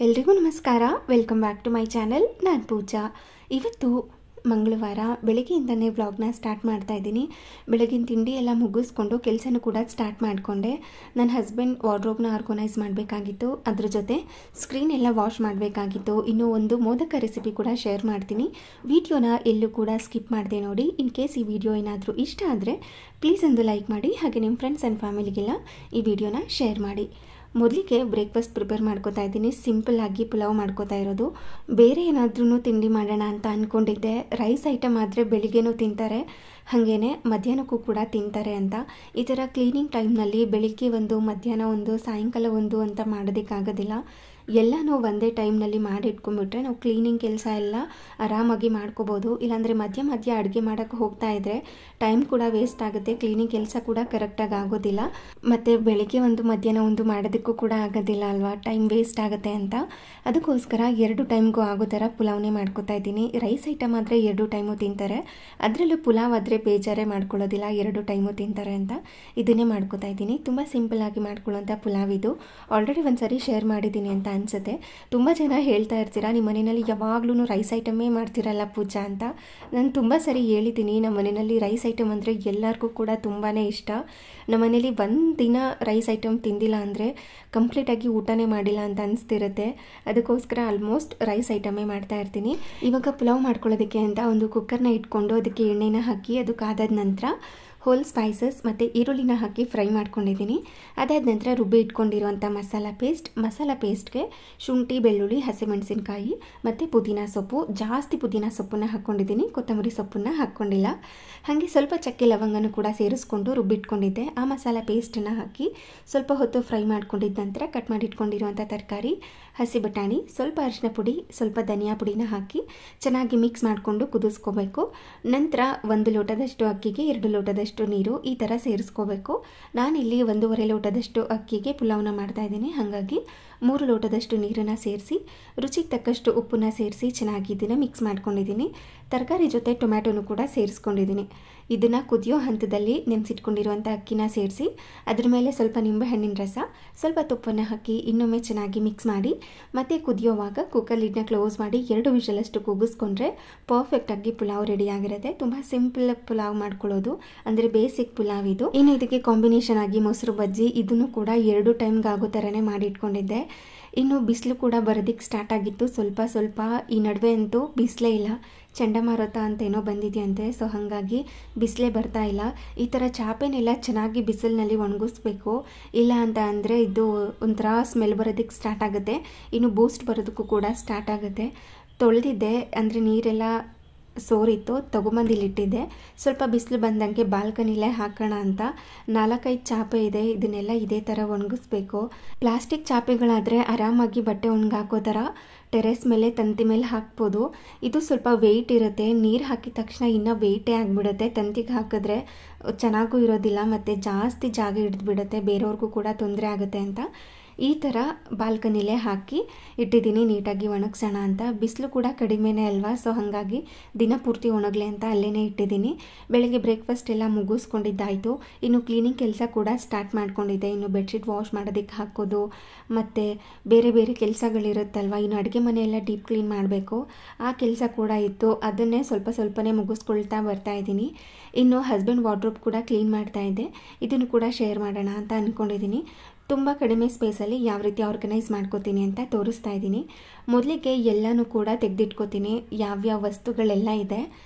ಎಲ್ರಿಗೂ ನಮಸ್ಕಾರ. Welcome back to my channel. ನಾನು ಪೂಜಾ. ಇವತ್ತು ಮಂಗಳವಾರ ಬೆಳಗ್ಗೆಯಿಂದನೇ ವ್ಲಾಗ್ನ ಸ್ಟಾರ್ಟ್ ಮಾಡ್ತಾ ಇದ್ದೀನಿ. ಬೆಳಗಿನ ತಿಂಡಿ ಎಲ್ಲ ಮುಗಿಸ್ಕೊಂಡು ಕೆಲಸನೂ ಕೂಡ ಸ್ಟಾರ್ಟ್ ಮಾಡಿಕೊಂಡೆ. ನನ್ನ ಹಸ್ಬೆಂಡ್ ವಾರ್ಡ್ರೋಬ್ನ ಆರ್ಗನೈಸ್ ಮಾಡಬೇಕಾಗಿತ್ತು, ಅದ್ರ ಜೊತೆ ಸ್ಕ್ರೀನ್ ಎಲ್ಲ ವಾಶ್ ಮಾಡಬೇಕಾಗಿತ್ತು. ಇನ್ನೂ ಒಂದು ಮೋದಕ ರೆಸಿಪಿ ಕೂಡ ಶೇರ್ ಮಾಡ್ತೀನಿ. ವಿಡಿಯೋನ ಎಲ್ಲೂ ಕೂಡ ಸ್ಕಿಪ್ ಮಾಡಿದೆ ನೋಡಿ. ಇನ್ ಕೇಸ್ ಈ ವಿಡಿಯೋ ಏನಾದರೂ ಇಷ್ಟ ಆದರೆ ಪ್ಲೀಸ್ ಒಂದು ಲೈಕ್ ಮಾಡಿ, ಹಾಗೆ ನಿಮ್ಮ ಫ್ರೆಂಡ್ಸ್ ಆ್ಯಂಡ್ ಫ್ಯಾಮಿಲಿಗೆಲ್ಲ ಈ ವಿಡಿಯೋನ ಶೇರ್ ಮಾಡಿ. ಮೊದಲಿಗೆ ಬ್ರೇಕ್ಫಾಸ್ಟ್ ಪ್ರಿಪೇರ್ ಮಾಡ್ಕೋತಾ ಇದ್ದೀನಿ. ಸಿಂಪಲ್ ಆಗಿ ಪುಲಾವ್ ಮಾಡ್ಕೋತಾ ಇರೋದು. ಬೇರೆ ಏನಾದ್ರೂ ತಿಂಡಿ ಮಾಡೋಣ ಅಂತ ಅಂದ್ಕೊಂಡಿದ್ದೆ. ರೈಸ್ ಐಟಮ್ ಆದರೆ ಬೆಳಿಗ್ಗೆನೂ ತಿಂತಾರೆ, ಹಾಗೇನೆ ಮಧ್ಯಾಹ್ನಕ್ಕೂ ಕೂಡ ತಿಂತಾರೆ ಅಂತ. ಈ ಥರ ಕ್ಲೀನಿಂಗ್ ಟೈಮ್ನಲ್ಲಿ ಬೆಳಿಗ್ಗೆ ಒಂದು, ಮಧ್ಯಾಹ್ನ ಒಂದು, ಸಾಯಂಕಾಲ ಒಂದು ಅಂತ ಮಾಡೋದಕ್ಕಾಗೋದಿಲ್ಲ. ಎಲ್ಲನೂ ಒಂದೇ ಟೈಮ್ನಲ್ಲಿ ಮಾಡಿಟ್ಕೊಂಡ್ಬಿಟ್ರೆ ನಾವು ಕ್ಲೀನಿಂಗ್ ಕೆಲಸ ಎಲ್ಲ ಆರಾಮಾಗಿ ಮಾಡ್ಕೋಬೋದು. ಇಲ್ಲಾಂದರೆ ಮಧ್ಯ ಅಡುಗೆ ಮಾಡೋಕ್ಕೆ ಹೋಗ್ತಾ ಇದ್ದರೆ ಟೈಮ್ ಕೂಡ ವೇಸ್ಟ್ ಆಗುತ್ತೆ, ಕ್ಲೀನಿಂಗ್ ಕೆಲಸ ಕೂಡ ಕರೆಕ್ಟಾಗಿ ಆಗೋದಿಲ್ಲ. ಮತ್ತು ಬೆಳಿಗ್ಗೆ ಒಂದು, ಮಧ್ಯಾಹ್ನ ಒಂದು ಮಾಡೋದಕ್ಕೂ ಕೂಡ ಆಗೋದಿಲ್ಲ ಅಲ್ವಾ, ಟೈಮ್ ವೇಸ್ಟ್ ಆಗುತ್ತೆ ಅಂತ. ಅದಕ್ಕೋಸ್ಕರ 2 ಟೈಮ್ಗೂ ಆಗೋ ಥರ ಪುಲಾವ್ನೇ ಮಾಡ್ಕೋತಾ ಇದ್ದೀನಿ. ರೈಸ್ ಐಟಮ್ ಆದರೆ 2 ಟೈಮು ತಿಂತಾರೆ, ಅದರಲ್ಲೂ ಪುಲಾವ್ ಆದರೆ ಬೇಜಾರೇ ಮಾಡ್ಕೊಳ್ಳೋದಿಲ್ಲ, 2 ಟೈಮು ತಿಂತಾರೆ ಅಂತ ಇದನ್ನೇ ಮಾಡ್ಕೋತಾ ಇದ್ದೀನಿ. ತುಂಬ ಸಿಂಪಲ್ಲಾಗಿ ಮಾಡ್ಕೊಳ್ಳೋಂಥ ಪುಲಾವ್ ಇದು. ಆಲ್ರೆಡಿ ಒಂದು ಸರಿ ಶೇರ್ ಮಾಡಿದ್ದೀನಿ ಅಂತ ಅನಿಸುತ್ತೆ. ತುಂಬ ಜನ ಹೇಳ್ತಾ ಇರ್ತೀರಾ, ನಿಮ್ಮ ಮನೆಯಲ್ಲಿ ಯಾವಾಗಲೂ ರೈಸ್ ಐಟಮೇ ಮಾಡ್ತಿರಲ್ಲ ಪೂಜಾ ಅಂತ. ನಾನು ತುಂಬ ಸರಿ ಹೇಳಿದ್ದೀನಿ, ನಮ್ಮ ಮನೆಯಲ್ಲಿ ರೈಸ್ ಐಟಮ್ ಅಂದರೆ ಎಲ್ಲರಿಗೂ ಕೂಡ ತುಂಬಾ ಇಷ್ಟ. ನಮ್ಮ ಮನೇಲಿ ಒಂದು ದಿನ ರೈಸ್ ಐಟಮ್ ತಿಂದಿಲ್ಲ ಅಂದರೆ ಕಂಪ್ಲೀಟಾಗಿ ಊಟನೇ ಮಾಡಿಲ್ಲ ಅಂತ ಅನಿಸ್ತಿರುತ್ತೆ. ಅದಕ್ಕೋಸ್ಕರ ಆಲ್ಮೋಸ್ಟ್ ರೈಸ್ ಐಟಮೇ ಮಾಡ್ತಾ ಇರ್ತೀನಿ. ಇವಾಗ ಪುಲಾವ್ ಮಾಡ್ಕೊಳ್ಳೋದಕ್ಕೆ ಅಂತ ಒಂದು ಕುಕ್ಕರ್ನ ಇಟ್ಕೊಂಡು ಅದಕ್ಕೆ ಎಣ್ಣೆನ ಹಾಕಿ ಅದು ಕಾದಾದ ನಂತರ ಹೋಲ್ ಸ್ಪೈಸಸ್ ಮತ್ತು ಈರುಳ್ಳಿನ ಹಾಕಿ ಫ್ರೈ ಮಾಡ್ಕೊಂಡಿದ್ದೀನಿ. ಅದಾದ ನಂತರ ರುಬ್ಬಿ ಇಟ್ಕೊಂಡಿರುವಂಥ ಮಸಾಲ ಪೇಸ್ಟ್ಗೆ ಶುಂಠಿ, ಬೆಳ್ಳುಳ್ಳಿ, ಹಸಿಮೆಣಸಿನ್ಕಾಯಿ ಮತ್ತು ಪುದೀನ ಸೊಪ್ಪು, ಜಾಸ್ತಿ ಪುದೀನ ಸೊಪ್ಪನ್ನು ಹಾಕ್ಕೊಂಡಿದ್ದೀನಿ, ಕೊತ್ತಂಬರಿ ಸೊಪ್ಪನ್ನು ಹಾಕ್ಕೊಂಡಿಲ್ಲ. ಹಾಗೆ ಸ್ವಲ್ಪ ಚಕ್ಕೆ ಲವಂಗನೂ ಕೂಡ ಸೇರಿಸ್ಕೊಂಡು ರುಬ್ಬಿಟ್ಕೊಂಡಿದ್ದೆ. ಆ ಮಸಾಲ ಪೇಸ್ಟನ್ನು ಹಾಕಿ ಸ್ವಲ್ಪ ಹೊತ್ತು ಫ್ರೈ ಮಾಡ್ಕೊಂಡಿದ್ದ ನಂತರ ಕಟ್ ಮಾಡಿಟ್ಕೊಂಡಿರುವಂಥ ತರಕಾರಿ, ಹಸಿ ಬಟಾಣಿ, ಸ್ವಲ್ಪ ಅರಿಶಿನ ಪುಡಿ, ಸ್ವಲ್ಪ ಧನಿಯಾ ಪುಡಿನ ಹಾಕಿ ಚೆನ್ನಾಗಿ ಮಿಕ್ಸ್ ಮಾಡಿಕೊಂಡು ಕುದಿಸ್ಕೋಬೇಕು. ನಂತರ 1 ಲೋಟದಷ್ಟು ಅಕ್ಕಿಗೆ 2 ಲೋಟದಷ್ಟು ನೀರು ಈ ಥರ ಸೇರಿಸ್ಕೋಬೇಕು. ನಾನಿಲ್ಲಿ 1.5 ಲೋಟದಷ್ಟು ಅಕ್ಕಿಗೆ ಪುಲಾವ್ನ ಮಾಡ್ತಾಯಿದ್ದೀನಿ, ಹಾಗಾಗಿ 3 ಲೋಟದಷ್ಟು ನೀರನ್ನು ಸೇರಿಸಿ ರುಚಿಗೆ ತಕ್ಕಷ್ಟು ಉಪ್ಪನ್ನ ಸೇರಿಸಿ ಚೆನ್ನಾಗಿ ಇದನ್ನು ಮಿಕ್ಸ್ ಮಾಡ್ಕೊಂಡಿದ್ದೀನಿ. ತರಕಾರಿ ಜೊತೆ ಟೊಮ್ಯಾಟೊನು ಕೂಡ ಸೇರಿಸ್ಕೊಂಡಿದ್ದೀನಿ. ಇದನ್ನು ಕುದಿಯೋ ಹಂತದಲ್ಲಿ ನೆನೆಸಿಟ್ಕೊಂಡಿರುವಂಥ ಅಕ್ಕಿನ ಸೇರಿಸಿ ಅದ್ರ ಮೇಲೆ ಸ್ವಲ್ಪ ನಿಂಬೆಹಣ್ಣಿನ ರಸ, ಸ್ವಲ್ಪ ತುಪ್ಪನ ಹಾಕಿ ಇನ್ನೊಮ್ಮೆ ಚೆನ್ನಾಗಿ ಮಿಕ್ಸ್ ಮಾಡಿ ಮತ್ತೆ ಕುದಿಯೋವಾಗ ಕುಕ್ಕರ್ ಲಿಡ್ನ ಕ್ಲೋಸ್ ಮಾಡಿ 2 ವಿಷಲಷ್ಟು ಕೂಗಿಸ್ಕೊಂಡ್ರೆ ಪರ್ಫೆಕ್ಟಾಗಿ ಪುಲಾವ್ ರೆಡಿ ಆಗಿರುತ್ತೆ. ತುಂಬ ಸಿಂಪಲ್ ಪುಲಾವ್ ಮಾಡ್ಕೊಳ್ಳೋದು, ಅಂದರೆ ಬೇಸಿಕ್ ಪುಲಾವ್ ಇದು. ಇನ್ನು ಇದಕ್ಕೆ ಕಾಂಬಿನೇಷನ್ ಆಗಿ ಮೊಸರು ಬಜ್ಜಿ, ಇದನ್ನು ಕೂಡ 2 ಟೈಮ್ಗೆ ಆಗೋ ಥರನೇ ಮಾಡಿಟ್ಕೊಂಡಿದ್ದೆ. ಇನ್ನು ಬಿಸಿಲು ಕೂಡ ಬರೋದಕ್ಕೆ ಸ್ಟಾರ್ಟ್ ಆಗಿತ್ತು ಸ್ವಲ್ಪ. ಈ ನಡುವೆ ಅಂತೂ ಬಿಸಿಲೇ ಇಲ್ಲ, ಚಂಡಮಾರುತ ಅಂತ ಏನೋ ಬಂದಿದೆಯಂತೆ, ಸೊ ಹಾಗಾಗಿ ಬಿಸಿಲೇ ಬರ್ತಾ ಇಲ್ಲ. ಈ ಥರ ಚಾಪೆನೆಲ್ಲ ಚೆನ್ನಾಗಿ ಬಿಸಿಲಿನಲ್ಲಿ ಒಣಗಿಸ್ಬೇಕು, ಇಲ್ಲ ಅಂತ ಅಂದರೆ ಇದು ಒಂಥರ ಸ್ಮೆಲ್ ಬರೋದಕ್ಕೆ ಸ್ಟಾರ್ಟ್ ಆಗುತ್ತೆ. ಇನ್ನು ಬೂಸ್ಟ್ ಬರೋದಕ್ಕೂ ಕೂಡ ಸ್ಟಾರ್ಟ್ ಆಗುತ್ತೆ. ತೊಳೆದಿದ್ದೆ, ಅಂದರೆ ನೀರೆಲ್ಲ ಸೋರಿತ್ತು, ತೊಗೊಂಬಂದಿಲ್ಲಿಟ್ಟಿದ್ದೆ. ಸ್ವಲ್ಪ ಬಿಸಿಲು ಬಂದಂಗೆ ಬಾಲ್ಕನಿಲೇ ಹಾಕೋಣ ಅಂತ 4-5 ಚಾಪೆ ಇದೆ, ಇದನ್ನೆಲ್ಲ ಇದೇ ಥರ ಒಣಗಿಸ್ಬೇಕು. ಪ್ಲಾಸ್ಟಿಕ್ ಚಾಪೆಗಳಾದರೆ ಆರಾಮಾಗಿ ಬಟ್ಟೆ ಒಣಗಾಕೋ ಥರ ಟೆರೆಸ್ ಮೇಲೆ, ತಂತಿ ಮೇಲೆ ಹಾಕ್ಬೋದು. ಇದು ಸ್ವಲ್ಪ ವೆಯ್ಟ್ ಇರುತ್ತೆ, ನೀರು ಹಾಕಿದ ತಕ್ಷಣ ಇನ್ನೂ ವೆಯ್ಟೇ ಆಗಿಬಿಡುತ್ತೆ. ತಂತಿಗೆ ಹಾಕಿದ್ರೆ ಚೆನ್ನಾಗೂ ಇರೋದಿಲ್ಲ ಮತ್ತು ಜಾಸ್ತಿ ಜಾಗ ಹಿಡಿದ್ಬಿಡುತ್ತೆ, ಬೇರೆಯವ್ರಿಗೂ ಕೂಡ ತೊಂದರೆ ಆಗುತ್ತೆ ಅಂತ ಈ ಥರ ಬಾಲ್ಕನಿಲೇ ಹಾಕಿ ಇಟ್ಟಿದ್ದೀನಿ, ನೀಟಾಗಿ ಒಣಗಿಸೋಣ ಅಂತ. ಬಿಸಿಲು ಕೂಡ ಕಡಿಮೆನೇ ಅಲ್ವಾ, ಸೊ ಹಾಗಾಗಿ ದಿನ ಪೂರ್ತಿ ಒಣಗಲಿ ಅಂತ ಅಲ್ಲೇ ಇಟ್ಟಿದ್ದೀನಿ. ಬೆಳಗ್ಗೆ ಬ್ರೇಕ್ಫಾಸ್ಟ್ ಎಲ್ಲ ಮುಗಿಸ್ಕೊಂಡಿದ್ದಾಯಿತು. ಇನ್ನು ಕ್ಲೀನಿಂಗ್ ಕೆಲಸ ಕೂಡ ಸ್ಟಾರ್ಟ್ ಮಾಡ್ಕೊಂಡಿದ್ದೆ. ಇನ್ನು ಬೆಡ್ಶೀಟ್ ವಾಶ್ ಮಾಡೋದಕ್ಕೆ ಹಾಕೋದು ಮತ್ತು ಬೇರೆ ಬೇರೆ ಕೆಲಸಗಳಿರುತ್ತಲ್ವ. ಇನ್ನು ಅಡುಗೆ ಮನೆಯೆಲ್ಲ ಡೀಪ್ ಕ್ಲೀನ್ ಮಾಡಬೇಕು, ಆ ಕೆಲಸ ಕೂಡ ಇತ್ತು. ಅದನ್ನೇ ಸ್ವಲ್ಪನೇ ಮುಗಿಸ್ಕೊಳ್ತಾ ಬರ್ತಾಯಿದ್ದೀನಿ. ಇನ್ನು ಹಸ್ಬೆಂಡ್ ವಾರ್ಡ್ರೋಬ್ ಕೂಡ ಕ್ಲೀನ್ ಮಾಡ್ತಾಯಿದ್ದೆ, ಇದನ್ನು ಕೂಡ ಶೇರ್ ಮಾಡೋಣ ಅಂತ ಅಂದ್ಕೊಂಡಿದ್ದೀನಿ. ತುಂಬ ಕಡಿಮೆ ಸ್ಪೇಸಲ್ಲಿ ಯಾವ ರೀತಿ ಆರ್ಗನೈಸ್ ಮಾಡ್ಕೋತೀನಿ ಅಂತ ತೋರಿಸ್ತಾ ಇದ್ದೀನಿ. ಮೊದಲಿಗೆ ಎಲ್ಲನೂ ಕೂಡ ತೆಗೆದಿಟ್ಕೋತೀನಿ, ಯಾವ್ಯಾವ ವಸ್ತುಗಳೆಲ್ಲ ಇದೆ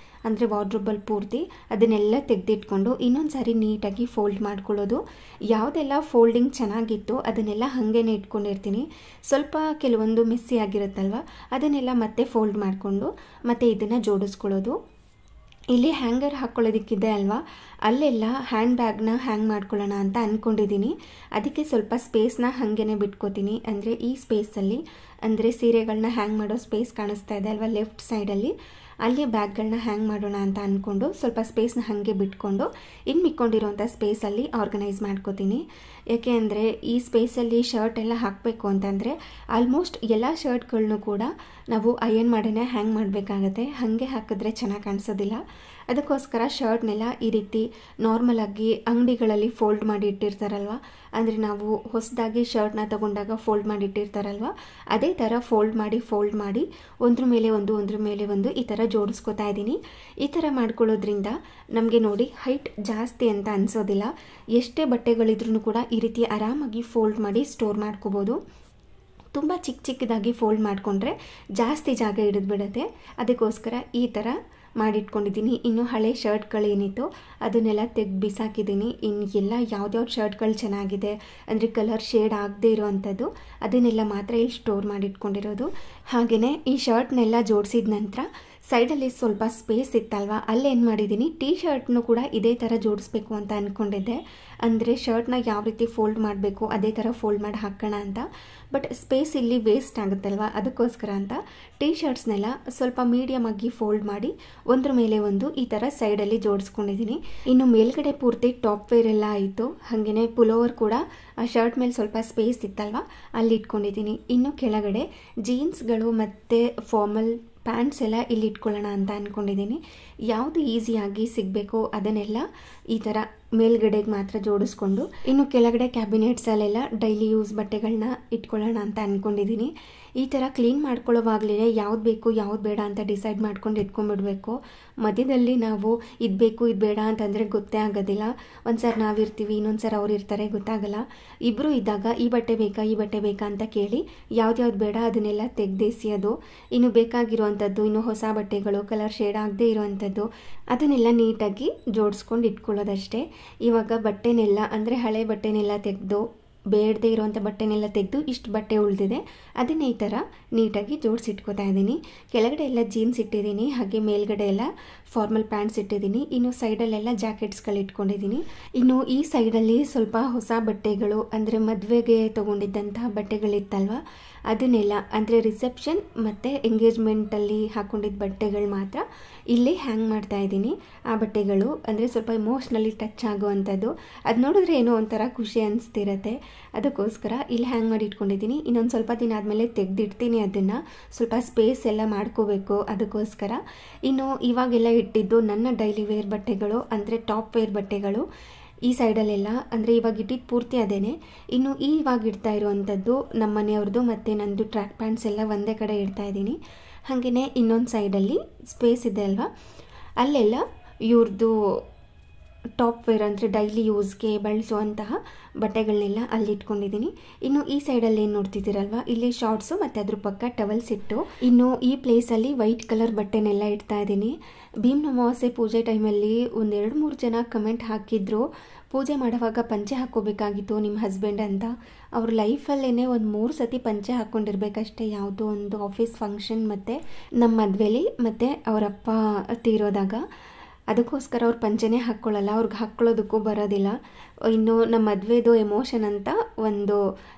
ಅಂದರೆ ವಾರ್ಡ್ರೋಬಲ್ಲಿ ಪೂರ್ತಿ ಅದನ್ನೆಲ್ಲ ತೆಗೆದಿಟ್ಕೊಂಡು ಇನ್ನೊಂದು ಸಾರಿ ನೀಟಾಗಿ ಫೋಲ್ಡ್ ಮಾಡ್ಕೊಳ್ಳೋದು. ಯಾವುದೆಲ್ಲ ಫೋಲ್ಡಿಂಗ್ ಚೆನ್ನಾಗಿತ್ತು ಅದನ್ನೆಲ್ಲ ಹಾಗೇ ಇಟ್ಕೊಂಡಿರ್ತೀನಿ. ಸ್ವಲ್ಪ ಕೆಲವೊಂದು ಮೆಸ್ಸಿ ಆಗಿರುತ್ತಲ್ವ, ಅದನ್ನೆಲ್ಲ ಮತ್ತೆ ಫೋಲ್ಡ್ ಮಾಡಿಕೊಂಡು ಮತ್ತೆ ಇದನ್ನು ಜೋಡಿಸ್ಕೊಳ್ಳೋದು. ಇಲ್ಲಿ ಹ್ಯಾಂಗರ್ ಹಾಕ್ಕೊಳ್ಳೋದಕ್ಕಿದೆ ಅಲ್ವಾ, ಅಲ್ಲೆಲ್ಲ ಹ್ಯಾಂಡ್ ಬ್ಯಾಗ್ನ ಹ್ಯಾಂಗ್ ಮಾಡ್ಕೊಳ್ಳೋಣ ಅಂತ ಅಂದ್ಕೊಂಡಿದ್ದೀನಿ. ಅದಕ್ಕೆ ಸ್ವಲ್ಪ ಸ್ಪೇಸ್ನ ಹಾಗೇ ಬಿಟ್ಕೋತೀನಿ. ಅಂದರೆ ಈ ಸ್ಪೇಸಲ್ಲಿ, ಅಂದರೆ ಸೀರೆಗಳನ್ನ ಹ್ಯಾಂಗ್ ಮಾಡೋ ಸ್ಪೇಸ್ ಕಾಣಿಸ್ತಾ ಇದೆ ಅಲ್ವಾ ಲೆಫ್ಟ್ ಸೈಡಲ್ಲಿ, ಅಲ್ಲಿ ಬ್ಯಾಗ್ಗಳನ್ನ ಹ್ಯಾಂಗ್ ಮಾಡೋಣ ಅಂತ ಅಂದ್ಕೊಂಡು ಸ್ವಲ್ಪ ಸ್ಪೇಸ್ನ ಹಾಗೆ ಬಿಟ್ಕೊಂಡು ಇನ್ನು ಮಿಕ್ಕೊಂಡಿರೋಂಥ ಸ್ಪೇಸಲ್ಲಿ ಆರ್ಗನೈಸ್ ಮಾಡ್ಕೋತೀನಿ. ಯಾಕೆ ಅಂದರೆ ಈ ಸ್ಪೇಸಲ್ಲಿ ಶರ್ಟ್ ಎಲ್ಲ ಹಾಕಬೇಕು ಅಂತಂದರೆ ಆಲ್ಮೋಸ್ಟ್ ಎಲ್ಲ ಶರ್ಟ್ಗಳನ್ನೂ ಕೂಡ ನಾವು ಅಯರ್ನ್ ಮಾಡೇ ಹ್ಯಾಂಗ್ ಮಾಡಬೇಕಾಗತ್ತೆ. ಹಾಗೆ ಹಾಕಿದ್ರೆ ಚೆನ್ನಾಗಿ ಕಾಣಿಸೋದಿಲ್ಲ. ಅದಕ್ಕೋಸ್ಕರ ಶರ್ಟ್ನೆಲ್ಲ ಈ ರೀತಿ ನಾರ್ಮಲಾಗಿ ಅಂಗಡಿಗಳಲ್ಲಿ ಫೋಲ್ಡ್ ಮಾಡಿ ಇಟ್ಟಿರ್ತಾರಲ್ವ, ಅಂದರೆ ನಾವು ಹೊಸದಾಗಿ ಶರ್ಟ್ನ ತಗೊಂಡಾಗ ಫೋಲ್ಡ್ ಮಾಡಿ ಇಟ್ಟಿರ್ತಾರಲ್ವ, ಅದೇ ಥರ ಫೋಲ್ಡ್ ಮಾಡಿ ಒಂದ್ರ ಮೇಲೆ ಒಂದು ಈ ಥರ ಜೋಡಿಸ್ಕೊತಾ ಇದ್ದೀನಿ. ಈ ಥರ ಮಾಡ್ಕೊಳ್ಳೋದ್ರಿಂದ ನಮಗೆ ನೋಡಿ ಹೈಟ್ ಜಾಸ್ತಿ ಅಂತ ಅನಿಸೋದಿಲ್ಲ. ಎಷ್ಟೇ ಬಟ್ಟೆಗಳಿದ್ರೂ ಕೂಡ ಈ ರೀತಿ ಆರಾಮಾಗಿ ಫೋಲ್ಡ್ ಮಾಡಿ ಸ್ಟೋರ್ ಮಾಡ್ಕೋಬೋದು. ತುಂಬ ಚಿಕ್ಕದಾಗಿ ಫೋಲ್ಡ್ ಮಾಡಿಕೊಂಡ್ರೆ ಜಾಸ್ತಿ ಜಾಗ ಹಿಡಿದ್ಬಿಡುತ್ತೆ. ಅದಕ್ಕೋಸ್ಕರ ಈ ಥರ ಮಾಡಿಟ್ಕೊಂಡಿದ್ದೀನಿ. ಇನ್ನು ಹಳೆ ಶರ್ಟ್ಗಳೇನಿತ್ತು ಅದನ್ನೆಲ್ಲ ತೆಗೆದು ಬಿಸಾಕಿದ್ದೀನಿ. ಇನ್ನು ಎಲ್ಲ ಯಾವ್ದ್ಯಾವ್ದು ಶರ್ಟ್ಗಳು ಚೆನ್ನಾಗಿದೆ ಅಂದರೆ ಕಲರ್ ಶೇಡ್ ಆಗದೆ ಇರೋವಂಥದ್ದು ಅದನ್ನೆಲ್ಲ ಮಾತ್ರ ಇಲ್ಲಿ ಸ್ಟೋರ್ ಮಾಡಿಟ್ಕೊಂಡಿರೋದು. ಹಾಗೆಯೇ ಈ ಶರ್ಟ್ನೆಲ್ಲ ಜೋಡಿಸಿದ ನಂತರ ಸೈಡಲ್ಲಿ ಸ್ವಲ್ಪ ಸ್ಪೇಸ್ ಇತ್ತಲ್ವ, ಅಲ್ಲೇನು ಮಾಡಿದ್ದೀನಿ ಟೀ ಶರ್ಟ್ನು ಕೂಡ ಇದೇ ಥರ ಜೋಡಿಸ್ಬೇಕು ಅಂತ ಅಂದ್ಕೊಂಡಿದ್ದೆ. ಅಂದರೆ ಶರ್ಟ್ನ ಯಾವ ರೀತಿ ಫೋಲ್ಡ್ ಮಾಡಬೇಕು ಅದೇ ಥರ ಫೋಲ್ಡ್ ಮಾಡಿ ಹಾಕೋಣ ಅಂತ. ಬಟ್ ಸ್ಪೇಸ್ ಇಲ್ಲಿ ವೇಸ್ಟ್ ಆಗುತ್ತಲ್ವ, ಅದಕ್ಕೋಸ್ಕರ ಅಂತ ಟೀ ಶರ್ಟ್ಸ್ನೆಲ್ಲ ಸ್ವಲ್ಪ ಮೀಡಿಯಮ್ ಆಗಿ ಫೋಲ್ಡ್ ಮಾಡಿ ಒಂದ್ರ ಮೇಲೆ ಒಂದು ಈ ಥರ ಸೈಡಲ್ಲಿ ಜೋಡಿಸ್ಕೊಂಡಿದ್ದೀನಿ. ಇನ್ನು ಮೇಲ್ಗಡೆ ಪೂರ್ತಿ ಟಾಪ್ ವೇರ್ ಎಲ್ಲ ಆಯಿತು. ಹಾಗೆಯೇ ಪುಲೋವರ್ ಕೂಡ ಆ ಶರ್ಟ್ ಮೇಲೆ ಸ್ವಲ್ಪ ಸ್ಪೇಸ್ ಇತ್ತಲ್ವ ಅಲ್ಲಿ ಇಟ್ಕೊಂಡಿದ್ದೀನಿ. ಇನ್ನು ಕೆಳಗಡೆ ಜೀನ್ಸ್ಗಳು ಮತ್ತು ಫಾರ್ಮಲ್ ಪ್ಯಾಂಟ್ಸ್ ಎಲ್ಲ ಇಲ್ಲಿ ಇಟ್ಕೊಳ್ಳೋಣ ಅಂತ ಅಂದ್ಕೊಂಡಿದ್ದೀನಿ. ಯಾವುದು ಈಸಿಯಾಗಿ ಸಿಗಬೇಕೋ ಅದನ್ನೆಲ್ಲ ಈ ಥರ ಮೇಲ್ಗಡೆಗೆ ಮಾತ್ರ ಜೋಡಿಸ್ಕೊಂಡು ಇನ್ನು ಕೆಳಗಡೆ ಕ್ಯಾಬಿನೆಟ್ಸಲ್ಲೆಲ್ಲ ಡೈಲಿ ಯೂಸ್ ಬಟ್ಟೆಗಳನ್ನ ಇಟ್ಕೊಳ್ಳೋಣ ಅಂತ ಅಂದ್ಕೊಂಡಿದ್ದೀನಿ. ಈ ಥರ ಕ್ಲೀನ್ ಮಾಡ್ಕೊಳ್ಳೋವಾಗಲೇ ಯಾವ್ದು ಬೇಕು ಯಾವ್ದು ಬೇಡ ಅಂತ ಡಿಸೈಡ್ ಮಾಡ್ಕೊಂಡು ಇಟ್ಕೊಂಡ್ಬಿಡ್ಬೇಕು. ಮಧ್ಯದಲ್ಲಿ ನಾವು ಇದು ಬೇಕು ಇದು ಬೇಡ ಅಂತಂದರೆ ಗೊತ್ತೇ ಆಗೋದಿಲ್ಲ. ಒಂದು ಸರಿ ನಾವಿರ್ತೀವಿ, ಇನ್ನೊಂದು ಸರಿ ಅವ್ರು ಇರ್ತಾರೆ, ಗೊತ್ತಾಗಲ್ಲ. ಇಬ್ಬರು ಇದ್ದಾಗ ಈ ಬಟ್ಟೆ ಬೇಕಾ ಅಂತ ಕೇಳಿ ಯಾವ್ದು ಬೇಡ ಅದನ್ನೆಲ್ಲ ತೆಗೆದೇಸಿಯೋದು. ಇನ್ನು ಬೇಕಾಗಿರುವಂಥದ್ದು ಇನ್ನು ಹೊಸ ಬಟ್ಟೆಗಳು ಕಲರ್ ಶೇಡ್ ಆಗದೆ ಇರುವಂಥದ್ದು ಅದನ್ನೆಲ್ಲ ನೀಟಾಗಿ ಜೋಡಿಸ್ಕೊಂಡು ಇಟ್ಕೊಳ್ಳೋದಷ್ಟೇ. ಇವಾಗ ಬಟ್ಟೆನೆಲ್ಲ ಅಂದರೆ ಹಳೆ ಬಟ್ಟೆನೆಲ್ಲ ತೆಗೆದು ಬೇಡದೇ ಇರುವಂಥ ಬಟ್ಟೆನೆಲ್ಲ ತೆಗೆದು ಇಷ್ಟು ಬಟ್ಟೆ ಉಳಿದಿದೆ ಅದನ್ನೇ ಈ ಥರ ನೀಟಾಗಿ ಜೋಡಿಸಿಟ್ಕೋತಾ ಇದ್ದೀನಿ. ಕೆಳಗಡೆ ಎಲ್ಲ ಜೀನ್ಸ್ ಇಟ್ಟಿದ್ದೀನಿ, ಹಾಗೆ ಮೇಲ್ಗಡೆ ಎಲ್ಲ ಫಾರ್ಮಲ್ ಪ್ಯಾಂಟ್ಸ್ ಇಟ್ಟಿದ್ದೀನಿ. ಇನ್ನು ಸೈಡಲ್ಲೆಲ್ಲ ಜಾಕೆಟ್ಸ್ಗಳು ಇಟ್ಕೊಂಡಿದ್ದೀನಿ. ಇನ್ನು ಈ ಸೈಡಲ್ಲಿ ಸ್ವಲ್ಪ ಹೊಸ ಬಟ್ಟೆಗಳು ಅಂದರೆ ಮದುವೆಗೆ ತೊಗೊಂಡಿದ್ದಂತಹ ಬಟ್ಟೆಗಳಿತ್ತಲ್ವ ಅದನ್ನೆಲ್ಲ ಅಂದರೆ ರಿಸೆಪ್ಷನ್ ಮತ್ತು ಎಂಗೇಜ್ಮೆಂಟಲ್ಲಿ ಹಾಕ್ಕೊಂಡಿದ್ದ ಬಟ್ಟೆಗಳು ಮಾತ್ರ ಇಲ್ಲೇ ಹ್ಯಾಂಗ್ ಮಾಡ್ತಾ ಇದ್ದೀನಿ. ಆ ಬಟ್ಟೆಗಳು ಅಂದರೆ ಸ್ವಲ್ಪ ಇಮೋಷ್ನಲಿ ಟಚ್ ಆಗುವಂಥದ್ದು, ಅದು ನೋಡಿದ್ರೆ ಏನೋ ಒಂಥರ ಖುಷಿ ಅನಿಸ್ತಿರತ್ತೆ. ಅದಕ್ಕೋಸ್ಕರ ಇಲ್ಲಿ ಹ್ಯಾಂಗ್ ಮಾಡಿ ಇಟ್ಕೊಂಡಿದ್ದೀನಿ. ಇನ್ನೊಂದು ಸ್ವಲ್ಪ ದಿನ ಆದಮೇಲೆ ತೆಗೆದಿಡ್ತೀನಿ, ಅದನ್ನು ಸ್ವಲ್ಪ ಸ್ಪೇಸ್ ಎಲ್ಲ ಮಾಡ್ಕೋಬೇಕು ಅದಕ್ಕೋಸ್ಕರ. ಇನ್ನು ಇವಾಗೆಲ್ಲ ಇಟ್ಟಿದ್ದು ನನ್ನ ಡೈಲಿ ವೇರ್ ಬಟ್ಟೆಗಳು ಅಂದರೆ ಟಾಪ್ ವೇರ್ ಬಟ್ಟೆಗಳು ಈ ಸೈಡಲ್ಲೆಲ್ಲ ಅಂದರೆ ಇವಾಗ ಇಟ್ಟಿದ್ದು ಪೂರ್ತಿ ಅದೇನೆ. ಇನ್ನು ಇವಾಗ ಇಡ್ತಾ ಇರುವಂಥದ್ದು ನಮ್ಮ ಮನೆಯವ್ರದ್ದು ಮತ್ತು ನಂದು ಟ್ರ್ಯಾಕ್ ಪ್ಯಾಂಟ್ಸ್ ಎಲ್ಲ ಒಂದೇ ಕಡೆ ಇಡ್ತಾ ಇದ್ದೀನಿ. ಹಾಗೆಯೇ ಇನ್ನೊಂದು ಸೈಡಲ್ಲಿ ಸ್ಪೇಸ್ ಇದೆ ಅಲ್ವಾ, ಅಲ್ಲೆಲ್ಲ ಇವ್ರದ್ದು ಟಾಪ್ ವೇರ್ ಅಂದರೆ ಡೈಲಿ ಯೂಸ್ಗೆ ಬಳಸುವಂತಹ ಬಟ್ಟೆಗಳನ್ನೆಲ್ಲ ಅಲ್ಲಿ ಇಟ್ಕೊಂಡಿದ್ದೀನಿ. ಇನ್ನು ಈ ಸೈಡಲ್ಲಿ ಏನು ನೋಡ್ತಿದ್ದೀರಲ್ವ, ಇಲ್ಲಿ ಶಾರ್ಟ್ಸು ಮತ್ತು ಅದ್ರ ಪಕ್ಕ ಟವಲ್ಸ್ ಇಟ್ಟು ಇನ್ನು ಈ ಪ್ಲೇಸಲ್ಲಿ ವೈಟ್ ಕಲರ್ ಬಟ್ಟೆನೆಲ್ಲ ಇಡ್ತಾ ಇದ್ದೀನಿ. ಭೀಮ್ ಅಮಾವಾಸ್ಯೆ ಪೂಜೆ ಟೈಮಲ್ಲಿ 1-2-3 ಜನ ಕಮೆಂಟ್ ಹಾಕಿದ್ರು, ಪೂಜೆ ಮಾಡುವಾಗ ಪಂಚೆ ಹಾಕ್ಕೋಬೇಕಾಗಿತ್ತು ನಿಮ್ಮ ಹಸ್ಬೆಂಡ್ ಅಂತ. ಅವ್ರ ಲೈಫಲ್ಲೇ ಒಂದು 3 ಸತಿ ಪಂಚೆ ಹಾಕ್ಕೊಂಡಿರ್ಬೇಕಷ್ಟೇ, ಯಾವುದೋ ಒಂದು ಆಫೀಸ್ ಫಂಕ್ಷನ್ ಮತ್ತು ನಮ್ಮ ಮದುವೆಲಿ ಮತ್ತು ಅವರಪ್ಪ ತೀರೋದಾಗ. ಅದಕ್ಕೋಸ್ಕರ ಅವ್ರು ಪಂಚೆನೇ ಹಾಕ್ಕೊಳ್ಳಲ್ಲ, ಅವ್ರಿಗೆ ಹಾಕ್ಕೊಳ್ಳೋದಕ್ಕೂ ಬರೋದಿಲ್ಲ. ಇನ್ನು ನಮ್ಮ ಮದುವೆದು ಎಮೋಷನ್ ಅಂತ ಒಂದು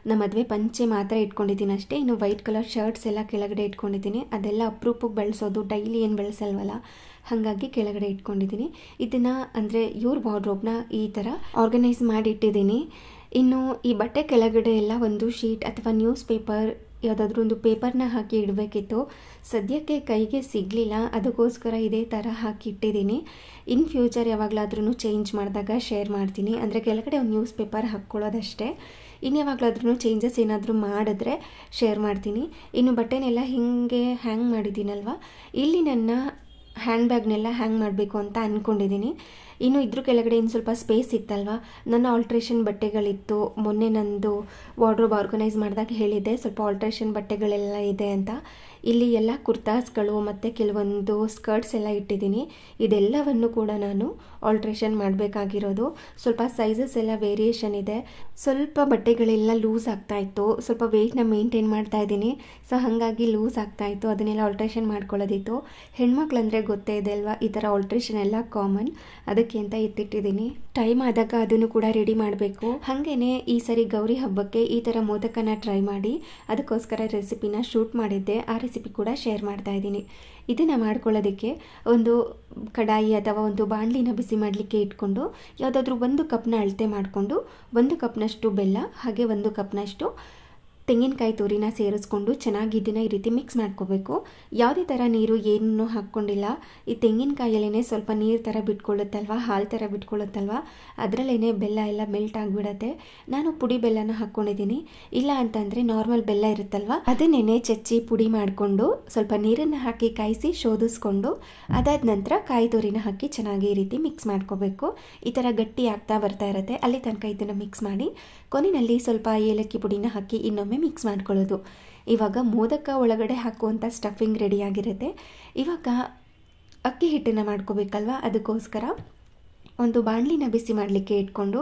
ನಮ್ಮ ಮದುವೆ ಪಂಚೆ ಮಾತ್ರ ಇಟ್ಕೊಂಡಿದ್ದೀನಿ ಅಷ್ಟೇ. ಇನ್ನು ವೈಟ್ ಕಲರ್ ಶರ್ಟ್ಸ್ ಎಲ್ಲ ಕೆಳಗಡೆ ಇಟ್ಕೊಂಡಿದ್ದೀನಿ. ಅದೆಲ್ಲ ಅಪರೂಪಕ್ಕೆ ಬಳಸೋದು, ಡೈಲಿ ಏನು ಬಳಸಲ್ವಲ್ಲ, ಹಾಗಾಗಿ ಕೆಳಗಡೆ ಇಟ್ಕೊಂಡಿದ್ದೀನಿ. ಇದನ್ನು ಅಂದರೆ ಇವ್ರ ವಾರ್ಡ್ರೋಬ್ನ ಈ ಥರ ಆರ್ಗನೈಸ್ ಮಾಡಿ ಇಟ್ಟಿದ್ದೀನಿ. ಇನ್ನು ಈ ಬಟ್ಟೆ ಕೆಳಗಡೆ ಎಲ್ಲ ಒಂದು ಶೀಟ್ ಅಥವಾ ನ್ಯೂಸ್ ಪೇಪರ್ ಯಾವುದಾದ್ರೂ ಒಂದು ಪೇಪರ್ನ ಹಾಕಿ ಇಡಬೇಕಿತ್ತು. ಸದ್ಯಕ್ಕೆ ಕೈಗೆ ಸಿಗಲಿಲ್ಲ, ಅದಕ್ಕೋಸ್ಕರ ಇದೇ ಥರ ಹಾಕಿ ಇಟ್ಟಿದ್ದೀನಿ. ಇನ್ ಫ್ಯೂಚರ್ ಯಾವಾಗಲಾದ್ರೂ ಚೇಂಜ್ ಮಾಡಿದಾಗ ಶೇರ್ ಮಾಡ್ತೀನಿ. ಅಂದರೆ ಕೆಳಗಡೆ ಒಂದು ನ್ಯೂಸ್ ಪೇಪರ್ ಹಾಕ್ಕೊಳ್ಳೋದಷ್ಟೇ. ಇನ್ಯಾವಾಗಲಾದ್ರೂ ಚೇಂಜಸ್ ಏನಾದರೂ ಮಾಡಿದ್ರೆ ಶೇರ್ ಮಾಡ್ತೀನಿ. ಇನ್ನು ಬಟ್ಟೆನೆಲ್ಲ ಹೀಗೆ ಹ್ಯಾಂಗ್ ಮಾಡಿದ್ದೀನಲ್ವ, ಇಲ್ಲಿ ನನ್ನ ಹ್ಯಾಂಡ್ ಬ್ಯಾಗ್ನೆಲ್ಲ ಹ್ಯಾಂಗ್ ಮಾಡಬೇಕು ಅಂತ ಅಂದ್ಕೊಂಡಿದ್ದೀನಿ. ಇನ್ನು ಇದ್ರ ಕೆಳಗಡೆ ಇನ್ನು ಸ್ವಲ್ಪ ಸ್ಪೇಸ್ ಇತ್ತಲ್ವ, ನನ್ನ ಆಲ್ಟ್ರೇಷನ್ ಬಟ್ಟೆಗಳಿತ್ತು. ಮೊನ್ನೆ ನಂದು ವಾರ್ಡ್ರೋಬ್ ಆರ್ಗನೈಸ್ ಮಾಡಿದಾಗ ಹೇಳಿದ್ದೆ ಸ್ವಲ್ಪ ಆಲ್ಟ್ರೇಷನ್ ಬಟ್ಟೆಗಳೆಲ್ಲ ಇದೆ ಅಂತ. ಇಲ್ಲಿ ಎಲ್ಲ ಕುರ್ತಾಸ್ಗಳು ಮತ್ತು ಕೆಲವೊಂದು ಸ್ಕರ್ಟ್ಸ್ ಎಲ್ಲ ಇಟ್ಟಿದ್ದೀನಿ. ಇದೆಲ್ಲವನ್ನು ಕೂಡ ನಾನು ಆಲ್ಟ್ರೇಷನ್ ಮಾಡಬೇಕಾಗಿರೋದು. ಸ್ವಲ್ಪ ಸೈಜಸ್ ಎಲ್ಲ ವೇರಿಯೇಷನ್ ಇದೆ. ಸ್ವಲ್ಪ ಬಟ್ಟೆಗಳೆಲ್ಲ ಲೂಸ್ ಆಗ್ತಾಯಿತ್ತು, ಸ್ವಲ್ಪ ವೆಯ್ಟ್ನ ಮೇಂಟೈನ್ ಮಾಡ್ತಾ ಇದ್ದೀನಿ. ಸೊ ಹಾಗಾಗಿ ಲೂಸ್ ಆಗ್ತಾಯಿತ್ತು, ಅದನ್ನೆಲ್ಲ ಆಲ್ಟ್ರೇಷನ್ ಮಾಡ್ಕೊಳ್ಳೋದಿತ್ತು. ಹೆಣ್ಮಕ್ಳಂದರೆ ಗೊತ್ತೇ ಇದೆ ಅಲ್ವಾ, ಈ ಥರ ಆಲ್ಟ್ರೇಷನ್ ಎಲ್ಲ ಕಾಮನ್. ಅದಕ್ಕೆ ಮಾಡೋಕ್ಕೆ ಅಂತ ಎತ್ತಿಟ್ಟಿದ್ದೀನಿ. ಟೈಮ್ ಆದಾಗ ಅದನ್ನು ಕೂಡ ರೆಡಿ ಮಾಡಬೇಕು. ಹಾಗೇನೆ ಈ ಸರಿ ಗೌರಿ ಹಬ್ಬಕ್ಕೆ ಈ ಥರ ಮೋದಕನ ಟ್ರೈ ಮಾಡಿ ಅದಕ್ಕೋಸ್ಕರ ರೆಸಿಪಿನ ಶೂಟ್ ಮಾಡಿದ್ದೆ. ಆ ರೆಸಿಪಿ ಕೂಡ ಶೇರ್ ಮಾಡ್ತಾ ಇದ್ದೀನಿ. ಇದನ್ನು ಮಾಡ್ಕೊಳ್ಳೋದಕ್ಕೆ ಒಂದು ಕಡಾಯಿ ಅಥವಾ ಒಂದು ಬಾಣಲಿನ ಬಿಸಿ ಮಾಡಲಿಕ್ಕೆ ಇಟ್ಕೊಂಡು ಯಾವುದಾದ್ರೂ 1 ಕಪ್ನ ಅಳತೆ ಮಾಡಿಕೊಂಡು 1 ಕಪ್ನಷ್ಟು ಬೆಲ್ಲ ಹಾಗೆ 1 ಕಪ್ನಷ್ಟು ತೆಂಗಿನಕಾಯಿ ತುರಿನ ಸೇರಿಸ್ಕೊಂಡು ಚೆನ್ನಾಗಿ ಇದನ್ನು ಈ ರೀತಿ ಮಿಕ್ಸ್ ಮಾಡ್ಕೋಬೇಕು. ಯಾವುದೇ ಥರ ನೀರು ಏನೂ ಹಾಕ್ಕೊಂಡಿಲ್ಲ. ಈ ತೆಂಗಿನಕಾಯಲ್ಲೇ ಸ್ವಲ್ಪ ನೀರು ಥರ ಬಿಟ್ಕೊಳ್ಳುತ್ತಲ್ವ, ಹಾಲು ಥರ ಬಿಟ್ಕೊಳ್ಳುತ್ತಲ್ವ, ಅದರಲ್ಲೇ ಬೆಲ್ಲ ಎಲ್ಲ ಮೆಲ್ಟ್ ಆಗಿಬಿಡತ್ತೆ. ನಾನು ಪುಡಿ ಬೆಲ್ಲನ ಹಾಕ್ಕೊಂಡಿದ್ದೀನಿ. ಇಲ್ಲ ಅಂತಂದರೆ ನಾರ್ಮಲ್ ಬೆಲ್ಲ ಇರುತ್ತಲ್ವ ಅದನ್ನೇ ಚಚ್ಚಿ ಪುಡಿ ಮಾಡಿಕೊಂಡು ಸ್ವಲ್ಪ ನೀರನ್ನು ಹಾಕಿ ಕಾಯಿಸಿ ಶೋಧಿಸ್ಕೊಂಡು ಅದಾದ ನಂತರ ಕಾಯಿ ತುರಿನ ಹಾಕಿ ಚೆನ್ನಾಗಿ ಈ ರೀತಿ ಮಿಕ್ಸ್ ಮಾಡ್ಕೋಬೇಕು. ಈ ಥರ ಗಟ್ಟಿ ಆಗ್ತಾ ಬರ್ತಾ ಇರುತ್ತೆ. ಅಲ್ಲಿ ತನಕ ಇದನ್ನು ಮಿಕ್ಸ್ ಮಾಡಿ ಕೊನೆಯಲ್ಲಿ ಸ್ವಲ್ಪ ಏಲಕ್ಕಿ ಪುಡಿನ ಹಾಕಿ ಇನ್ನೊಮ್ಮೆ ಮಿಕ್ಸ್ ಮಾಡ್ಕೊಳ್ಳೋದು. ಇವಾಗ ಮೋದಕ ಒಳಗಡೆ ಹಾಕುವಂಥ ಸ್ಟಫಿಂಗ್ ರೆಡಿಯಾಗಿರುತ್ತೆ. ಇವಾಗ ಅಕ್ಕಿ ಹಿಟ್ಟನ್ನು ಮಾಡ್ಕೋಬೇಕಲ್ವ, ಅದಕ್ಕೋಸ್ಕರ ಒಂದು ಬಾಣಲಿನ ಬಿಸಿ ಮಾಡಲಿಕ್ಕೆ ಇಟ್ಕೊಂಡು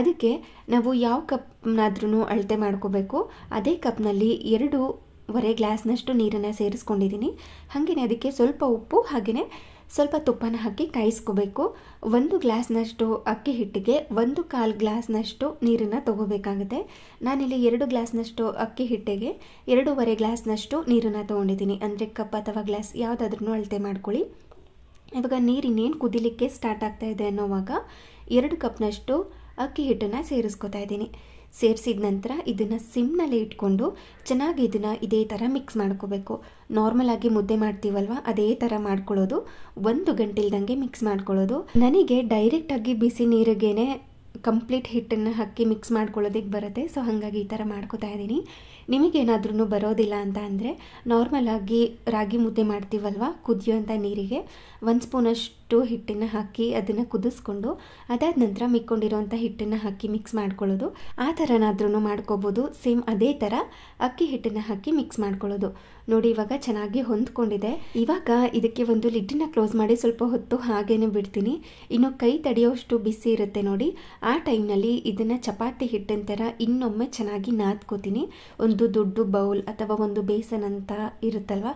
ಅದಕ್ಕೆ ನಾವು ಯಾವ ಕಪ್ನಾದ್ರೂ ಅಳತೆ ಮಾಡ್ಕೋಬೇಕು. ಅದೇ ಕಪ್ನಲ್ಲಿ 2.5 ಗ್ಲಾಸ್ನಷ್ಟು ನೀರನ್ನು ಸೇರಿಸ್ಕೊಂಡಿದ್ದೀನಿ. ಹಾಗೆಯೇ ಅದಕ್ಕೆ ಸ್ವಲ್ಪ ಉಪ್ಪು ಹಾಗೆಯೇ ಸ್ವಲ್ಪ ತುಪ್ಪನ ಹಾಕಿ ಕಾಯಿಸ್ಕೋಬೇಕು. 1 ಗ್ಲಾಸ್ನಷ್ಟು ಅಕ್ಕಿ ಹಿಟ್ಟಿಗೆ 1/4 ಗ್ಲಾಸ್ನಷ್ಟು ನೀರನ್ನು ತೊಗೋಬೇಕಾಗುತ್ತೆ. ನಾನಿಲ್ಲಿ 2 ಗ್ಲಾಸ್ನಷ್ಟು ಅಕ್ಕಿ ಹಿಟ್ಟಿಗೆ 2.5 ಗ್ಲಾಸ್ನಷ್ಟು ನೀರನ್ನು ತೊಗೊಂಡಿದ್ದೀನಿ. ಅಂದರೆ ಕಪ್ ಅಥವಾ ಗ್ಲಾಸ್ ಯಾವುದಾದ್ರೂ ಅಳತೆ ಮಾಡ್ಕೊಳ್ಳಿ. ಇವಾಗ ನೀರು ಇನ್ನೇನು ಕುದಿಲಿಕ್ಕೆ ಸ್ಟಾರ್ಟ್ ಆಗ್ತಾ ಇದೆ ಅನ್ನೋವಾಗ 2 ಕಪ್ನಷ್ಟು ಅಕ್ಕಿ ಹಿಟ್ಟನ್ನು ಸೇರಿಸ್ಕೊತಾ ಇದ್ದೀನಿ. ಸೇರಿಸಿದ ನಂತರ ಇದನ್ನು ಸಿಮ್ನಲ್ಲಿ ಇಟ್ಕೊಂಡು ಚೆನ್ನಾಗಿ ಇದನ್ನು ಇದೇ ಥರ ಮಿಕ್ಸ್ ಮಾಡ್ಕೋಬೇಕು. ನಾರ್ಮಲ್ ಆಗಿ ಮುದ್ದೆ ಮಾಡ್ತೀವಲ್ವ ಅದೇ ಥರ ಮಾಡ್ಕೊಳ್ಳೋದು. 1 ಗಂಟೆ ಇಲ್ದಂಗೆ ಮಿಕ್ಸ್ ಮಾಡ್ಕೊಳ್ಳೋದು. ನನಗೆ ಡೈರೆಕ್ಟಾಗಿ ಬಿಸಿ ನೀರಿಗೇನೆ ಕಂಪ್ಲೀಟ್ ಹಿಟ್ಟನ್ನು ಹಾಕಿ ಮಿಕ್ಸ್ ಮಾಡ್ಕೊಳ್ಳೋದಕ್ಕೆ ಬರುತ್ತೆ. ಸೊ ಹಾಗಾಗಿ ಈ ಥರ ಮಾಡ್ಕೋತಾ ಇದ್ದೀನಿ. ನಿಮಗೇನಾದ್ರೂ ಬರೋದಿಲ್ಲ ಅಂತ ಅಂದರೆ ನಾರ್ಮಲ್ ಆಗಿ ರಾಗಿ ಮುದ್ದೆ ಮಾಡ್ತೀವಲ್ವ ಕುದಿಯೋಂಥ ನೀರಿಗೆ 1 ಸ್ಪೂನಷ್ಟು ಹಿಟ್ಟನ್ನು ಹಾಕಿ ಅದನ್ನು ಕುದಿಸ್ಕೊಂಡು ಅದಾದ ನಂತರ ಮಿಕ್ಕೊಂಡಿರೋಂಥ ಹಿಟ್ಟನ್ನು ಹಾಕಿ ಮಿಕ್ಸ್ ಮಾಡ್ಕೊಳ್ಳೋದು. ಆ ಥರನಾದ್ರೂ ಮಾಡ್ಕೋಬೋದು. ಸೇಮ್ ಅದೇ ಥರ ಅಕ್ಕಿ ಹಿಟ್ಟನ್ನು ಹಾಕಿ ಮಿಕ್ಸ್ ಮಾಡ್ಕೊಳ್ಳೋದು. ನೋಡಿ ಇವಾಗ ಚೆನ್ನಾಗಿ ಹೊಂದ್ಕೊಂಡಿದೆ. ಇವಾಗ ಇದಕ್ಕೆ ಒಂದು ಲಿಡ್ಡನ್ನ ಕ್ಲೋಸ್ ಮಾಡಿ ಸ್ವಲ್ಪ ಹೊತ್ತು ಹಾಗೇನೆ ಬಿಡ್ತೀನಿ. ಇನ್ನು ಕೈ ತಡೆಯೋಷ್ಟು ಬಿಸಿ ಇರುತ್ತೆ ನೋಡಿ. ಆ ಟೈಮ್ನಲ್ಲಿ ಇದನ್ನು ಚಪಾತಿ ಹಿಟ್ಟಿನ ಥರ ಇನ್ನೊಮ್ಮೆ ಚೆನ್ನಾಗಿ ನಾದ್ಕೋತೀನಿ. ಒಂದು ದೊಡ್ಡ ಬೌಲ್ ಅಥವಾ ಒಂದು ಬೇಸನ್ ಅಂತ ಇರುತ್ತಲ್ವ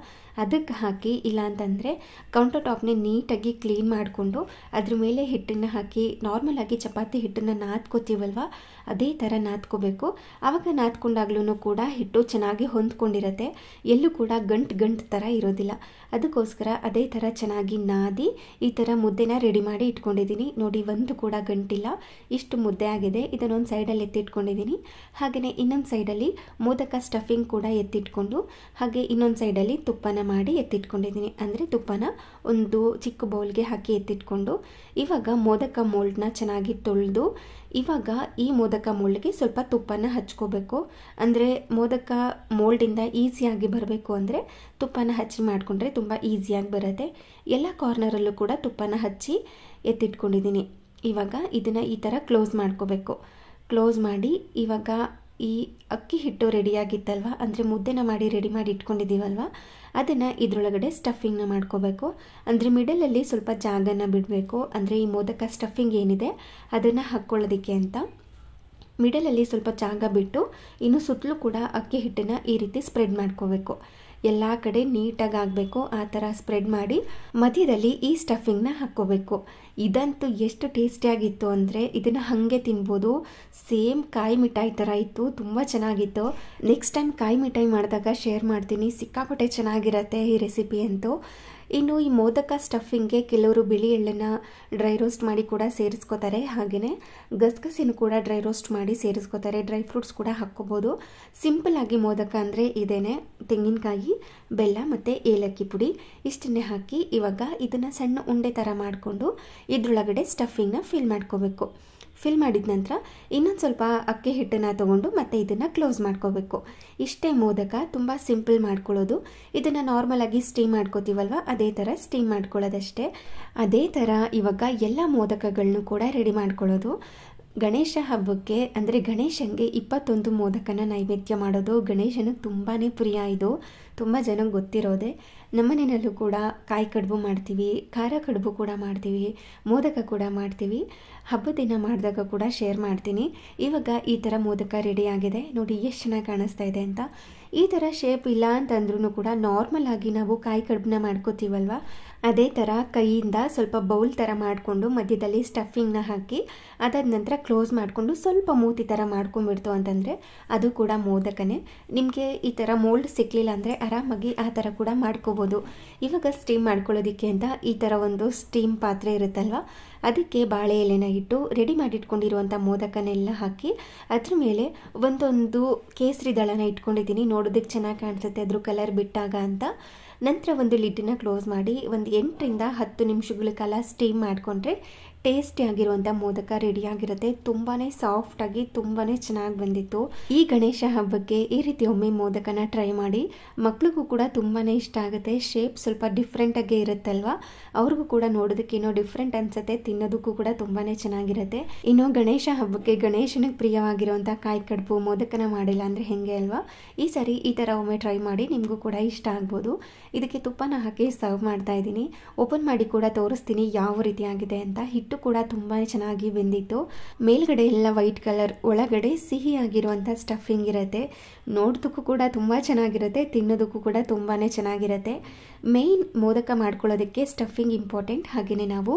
ಅದಕ್ಕೆ ಹಾಕಿ, ಇಲ್ಲ ಅಂತಂದರೆ ಕೌಂಟರ್ ಟಾಪ್ನೇ ನೀಟಾಗಿ ಕ್ಲೀನ್ ಮಾಡಿಕೊಂಡು ಅದ್ರ ಮೇಲೆ ಹಿಟ್ಟನ್ನು ಹಾಕಿ ನಾರ್ಮಲಾಗಿ ಚಪಾತಿ ಹಿಟ್ಟನ್ನು ನಾದ್ಕೋತೀವಲ್ವ ಅದೇ ಥರ ನಾದ್ಕೋಬೇಕು. ಆವಾಗ ನಾದ್ಕೊಂಡಾಗ್ಲೂ ಕೂಡ ಹಿಟ್ಟು ಚೆನ್ನಾಗಿ ಹೊಂದ್ಕೊಂಡಿರುತ್ತೆ. ಎಲ್ಲೂ ಕೂಡ ಗಂಟು ಥರ ಇರೋದಿಲ್ಲ. ಅದಕ್ಕೋಸ್ಕರ ಅದೇ ಥರ ಚೆನ್ನಾಗಿ ನಾದಿ ಈ ಥರ ಮುದ್ದೆನ ರೆಡಿ ಮಾಡಿ ಇಟ್ಕೊಂಡಿದ್ದೀನಿ. ನೋಡಿ ಒಂದು ಕೂಡ ಗಂಟಿಲ್ಲ, ಇಷ್ಟು ಮುದ್ದೆ ಆಗಿದೆ. ಇದನ್ನೊಂದು ಸೈಡಲ್ಲಿ ಎತ್ತಿಟ್ಕೊಂಡಿದ್ದೀನಿ. ಹಾಗೆಯೇ ಇನ್ನೊಂದು ಸೈಡಲ್ಲಿ ಮೋದಕ ಸ್ಟಫಿಂಗ್ ಕೂಡ ಎತ್ತಿಟ್ಕೊಂಡು ಹಾಗೆ ಇನ್ನೊಂದು ಸೈಡಲ್ಲಿ ತುಪ್ಪನ ಮಾಡಿ ಎತ್ತಿಟ್ಕೊಂಡಿದ್ದೀನಿ. ಅಂದರೆ ತುಪ್ಪನ ಒಂದು ಚಿಕ್ಕ ಬೌಲ್ಗೆ ಹಾಕಿ ಎತ್ತಿಟ್ಕೊಂಡು ಇವಾಗ ಮೋದಕ ಮೋಲ್ಡ್ನ ಚೆನ್ನಾಗಿ ತೊಳೆದು ಇವಾಗ ಈ ಮೋದಕ ಮೋಲ್ಡ್ಗೆ ಸ್ವಲ್ಪ ತುಪ್ಪನ ಹಚ್ಕೋಬೇಕು. ಅಂದರೆ ಮೋದಕ ಮೋಲ್ಡಿಂದ ಈಸಿಯಾಗಿ ಬರಬೇಕು ಅಂದರೆ ತುಪ್ಪನ ಹಚ್ಚಿ ಮಾಡಿಕೊಂಡ್ರೆ ತುಂಬ ಈಸಿಯಾಗಿ ಬರುತ್ತೆ. ಎಲ್ಲ ಕಾರ್ನರಲ್ಲೂ ಕೂಡ ತುಪ್ಪನ ಹಚ್ಚಿ ಎತ್ತಿಟ್ಕೊಂಡಿದ್ದೀನಿ. ಇವಾಗ ಇದನ್ನು ಈ ಥರ ಕ್ಲೋಸ್ ಮಾಡ್ಕೋಬೇಕು. ಕ್ಲೋಸ್ ಮಾಡಿ ಇವಾಗ ಈ ಅಕ್ಕಿ ಹಿಟ್ಟು ರೆಡಿಯಾಗಿತ್ತಲ್ವ, ಅಂದರೆ ಮುದ್ದೆನ ಮಾಡಿ ರೆಡಿ ಮಾಡಿ ಇಟ್ಕೊಂಡಿದ್ದೀವಲ್ವ ಅದನ್ನು ಇದರೊಳಗಡೆ ಸ್ಟಫಿಂಗ್ನ ಮಾಡ್ಕೋಬೇಕು. ಅಂದರೆ ಮಿಡಲಲ್ಲಿ ಸ್ವಲ್ಪ ಜಾಗನ ಬಿಡಬೇಕು. ಅಂದರೆ ಈ ಮೋದಕ ಸ್ಟಫಿಂಗ್ ಏನಿದೆ ಅದನ್ನು ಹಾಕ್ಕೊಳ್ಳೋದಕ್ಕೆ ಅಂತ ಮಿಡಲಲ್ಲಿ ಸ್ವಲ್ಪ ಜಾಗ ಬಿಟ್ಟು ಇನ್ನು ಸುತ್ತಲೂ ಕೂಡ ಅಕ್ಕಿ ಹಿಟ್ಟನ್ನು ಈ ರೀತಿ ಸ್ಪ್ರೆಡ್ ಮಾಡ್ಕೋಬೇಕು. ಎಲ್ಲ ಕಡೆ ನೀಟಾಗಿ ಆಗಬೇಕು. ಆ ಥರ ಸ್ಪ್ರೆಡ್ ಮಾಡಿ ಮಧ್ಯದಲ್ಲಿ ಈ ಸ್ಟಫಿಂಗ್ನ ಹಾಕ್ಕೋಬೇಕು. ಇದಂತೂ ಎಷ್ಟು ಟೇಸ್ಟಿಯಾಗಿತ್ತು ಅಂದರೆ ಇದನ್ನು ಹಾಗೆ ತಿನ್ಬೋದು. ಸೇಮ್ ಕಾಯಿ ಮಿಠಾಯಿ ಥರ ಇತ್ತು, ತುಂಬ ಚೆನ್ನಾಗಿತ್ತು. ನೆಕ್ಸ್ಟ್ ಟೈಮ್ ಕಾಯಿ ಮಿಠಾಯಿ ಮಾಡಿದಾಗ ಶೇರ್ ಮಾಡ್ತೀನಿ. ಸಿಕ್ಕಾಪಟ್ಟೆ ಚೆನ್ನಾಗಿರುತ್ತೆ ಈ ರೆಸಿಪಿ ಅಂತೂ. ಇನ್ನು ಈ ಮೋದಕ ಸ್ಟಫಿಂಗ್ಗೆ ಕೆಲವರು ಬಿಳಿ ಎಳ್ಳನ್ನು ಡ್ರೈ ರೋಸ್ಟ್ ಮಾಡಿ ಕೂಡ ಸೇರಿಸ್ಕೋತಾರೆ. ಹಾಗೆಯೇ ಗಸಗಸೆನೂ ಕೂಡ ಡ್ರೈ ರೋಸ್ಟ್ ಮಾಡಿ ಸೇರಿಸ್ಕೋತಾರೆ. ಡ್ರೈ ಫ್ರೂಟ್ಸ್ ಕೂಡ ಹಾಕ್ಕೋಬೋದು. ಸಿಂಪಲ್ಲಾಗಿ ಮೋದಕ ಅಂದರೆ ಇದೇನೆ, ತೆಂಗಿನಕಾಯಿ, ಬೆಲ್ಲ ಮತ್ತು ಏಲಕ್ಕಿ ಪುಡಿ ಇಷ್ಟನ್ನೇ ಹಾಕಿ ಇವಾಗ ಇದನ್ನು ಸಣ್ಣ ಉಂಡೆ ಥರ ಮಾಡಿಕೊಂಡು ಇದರೊಳಗಡೆ ಸ್ಟಫಿಂಗ್ನ ಫಿಲ್ ಮಾಡ್ಕೋಬೇಕು. ಫಿಲ್ ಮಾಡಿದ ನಂತರ ಇನ್ನೊಂದು ಸ್ವಲ್ಪ ಅಕ್ಕಿ ಹಿಟ್ಟನ್ನು ತೊಗೊಂಡು ಮತ್ತೆ ಇದನ್ನು ಕ್ಲೋಸ್ ಮಾಡ್ಕೋಬೇಕು. ಇಷ್ಟೇ ಮೋದಕ, ತುಂಬ ಸಿಂಪಲ್ ಮಾಡ್ಕೊಳ್ಳೋದು. ಇದನ್ನು ನಾರ್ಮಲಾಗಿ ಸ್ಟೀಮ್ ಮಾಡ್ಕೋತೀವಲ್ವ ಅದೇ ಥರ ಸ್ಟೀಮ್ ಮಾಡ್ಕೊಳ್ಳೋದಷ್ಟೇ. ಅದೇ ಥರ ಇವಾಗ ಎಲ್ಲ ಮೋದಕಗಳನ್ನೂ ಕೂಡ ರೆಡಿ ಮಾಡ್ಕೊಳ್ಳೋದು. ಗಣೇಶ ಹಬ್ಬಕ್ಕೆ ಅಂದರೆ ಗಣೇಶನಿಗೆ 21 ಮೋದಕನ ನೈವೇದ್ಯ ಮಾಡೋದು ಗಣೇಶನಿಗೆ ತುಂಬಾ ಪ್ರಿಯ. ಇದು ತುಂಬ ಜನಕ್ಕೆ ಗೊತ್ತಿರೋದೆ. ನಮ್ಮನೆಯಲ್ಲೂ ಕೂಡ ಕಾಯಿ ಕಡುಬು ಮಾಡ್ತೀವಿ, ಖಾರ ಕಡುಬು ಕೂಡ ಮಾಡ್ತೀವಿ, ಮೋದಕ ಕೂಡ ಮಾಡ್ತೀವಿ. ಹಬ್ಬದ ದಿನ ಮಾಡಿದಾಗ ಕೂಡ ಶೇರ್ ಮಾಡ್ತೀನಿ. ಇವಾಗ ಈ ಥರ ಮೋದಕ ರೆಡಿ ಆಗಿದೆ ನೋಡಿ, ಎಷ್ಟು ಚೆನ್ನಾಗಿ ಕಾಣಿಸ್ತಾ ಇದೆ ಅಂತ. ಈ ಥರ ಶೇಪ್ ಇಲ್ಲ ಅಂತಂದ್ರೂ ಕೂಡ ನಾರ್ಮಲ್ ಆಗಿ ನಾವು ಕಾಯಿ ಕಡುಬನ್ನ ಮಾಡ್ಕೋತೀವಲ್ವ ಅದೇ ಥರ ಕೈಯಿಂದ ಸ್ವಲ್ಪ ಬೌಲ್ ಥರ ಮಾಡಿಕೊಂಡು ಮಧ್ಯದಲ್ಲಿ ಸ್ಟಫಿಂಗ್ನ ಹಾಕಿ ಅದಾದ ನಂತರ ಕ್ಲೋಸ್ ಮಾಡಿಕೊಂಡು ಸ್ವಲ್ಪ ಮೂತಿ ಥರ ಮಾಡ್ಕೊಂಡ್ಬಿಡ್ತು ಅಂತಂದರೆ ಅದು ಕೂಡ ಮೋದಕನೇ. ನಿಮಗೆ ಈ ಥರ ಮೋಲ್ಡ್ ಸಿಕ್ಕಲಿಲ್ಲ ಅಂದರೆ ಆರಾಮಾಗಿ ಆ ಥರ ಕೂಡ ಮಾಡ್ಕೋಬೋದು. ಇವಾಗ ಸ್ಟೀಮ್ ಮಾಡ್ಕೊಳ್ಳೋದಕ್ಕೆ ಅಂತ ಈ ಥರ ಒಂದು ಸ್ಟೀಮ್ ಪಾತ್ರೆ ಇರುತ್ತಲ್ವ, ಅದಕ್ಕೆ ಬಾಳೆ ಎಲೆನ ಇಟ್ಟು ರೆಡಿ ಮಾಡಿಟ್ಕೊಂಡಿರುವಂಥ ಮೋದಕನೆಲ್ಲ ಹಾಕಿ ಅದ್ರ ಮೇಲೆ ಒಂದೊಂದು ಕೇಸರಿ ದಳನ ಇಟ್ಕೊಂಡಿದ್ದೀನಿ, ನೋಡೋದಕ್ಕೆ ಚೆನ್ನಾಗಿ ಕಾಣಿಸುತ್ತೆ ಅದ್ರ ಕಲರ್ ಬಿಟ್ಟಾಗ ಅಂತ. ನಂತರ ಒಂದು ಲಿಡ್ಡನ್ನ ಕ್ಲೋಸ್ ಮಾಡಿ ಒಂದು 8 ರಿಂದ 10 ನಿಮಿಷಗಳ ಕಾಲ ಸ್ಟೀಮ್ ಮಾಡಿಕೊಂಡ್ರೆ ಟೇಸ್ಟಿಯಾಗಿರುವಂಥ ಮೋದಕ ರೆಡಿಯಾಗಿರುತ್ತೆ. ತುಂಬಾ ಸಾಫ್ಟಾಗಿ ತುಂಬಾ ಚೆನ್ನಾಗಿ ಬಂದಿತ್ತು. ಈ ಗಣೇಶ ಹಬ್ಬಕ್ಕೆ ಈ ರೀತಿ ಒಮ್ಮೆ ಮೋದಕನ ಟ್ರೈ ಮಾಡಿ, ಮಕ್ಳಿಗೂ ಕೂಡ ತುಂಬಾ ಇಷ್ಟ ಆಗುತ್ತೆ. ಶೇಪ್ ಸ್ವಲ್ಪ ಡಿಫ್ರೆಂಟಾಗೇ ಇರುತ್ತಲ್ವ, ಅವ್ರಿಗೂ ಕೂಡ ನೋಡೋದಕ್ಕೆ ಏನೋ ಡಿಫ್ರೆಂಟ್ ಅನಿಸುತ್ತೆ, ತಿನ್ನೋದಕ್ಕೂ ಕೂಡ ತುಂಬಾ ಚೆನ್ನಾಗಿರುತ್ತೆ. ಇನ್ನು ಗಣೇಶ ಹಬ್ಬಕ್ಕೆ ಗಣೇಶನಿಗೆ ಪ್ರಿಯವಾಗಿರುವಂಥ ಕಾಯಿ ಕಡುಬು ಮೋದಕನ ಮಾಡಿಲ್ಲ ಅಂದರೆ ಹೆಂಗೆ ಅಲ್ವಾ. ಈ ಸರಿ ಈ ಥರ ಒಮ್ಮೆ ಟ್ರೈ ಮಾಡಿ, ನಿಮಗೂ ಕೂಡ ಇಷ್ಟ ಆಗ್ಬೋದು. ಇದಕ್ಕೆ ತುಪ್ಪನ ಹಾಕಿ ಸರ್ವ್ ಮಾಡ್ತಾ ಇದ್ದೀನಿ. ಓಪನ್ ಮಾಡಿ ಕೂಡ ತೋರಿಸ್ತೀನಿ ಯಾವ ರೀತಿ ಆಗಿದೆ ಅಂತ. ಹಿಟ್ಟು ಕೂಡ ತುಂಬಾ ಚೆನ್ನಾಗಿ ಬೆಂದಿತ್ತು. ಮೇಲ್ಗಡೆ ಎಲ್ಲ ವೈಟ್ ಕಲರ್, ಒಳಗಡೆ ಸಿಹಿಯಾಗಿರುವಂಥ ಸ್ಟಫಿಂಗ್ ಇರುತ್ತೆ. ನೋಡೋದಕ್ಕೂ ಕೂಡ ತುಂಬ ಚೆನ್ನಾಗಿರುತ್ತೆ, ತಿನ್ನೋದಕ್ಕೂ ಕೂಡ ತುಂಬಾ ಚೆನ್ನಾಗಿರುತ್ತೆ. ಮೇಯ್ನ್ ಮೋದಕ ಮಾಡ್ಕೊಳ್ಳೋದಕ್ಕೆ ಸ್ಟಫಿಂಗ್ ಇಂಪಾರ್ಟೆಂಟ್. ಹಾಗೆಯೇ ನಾವು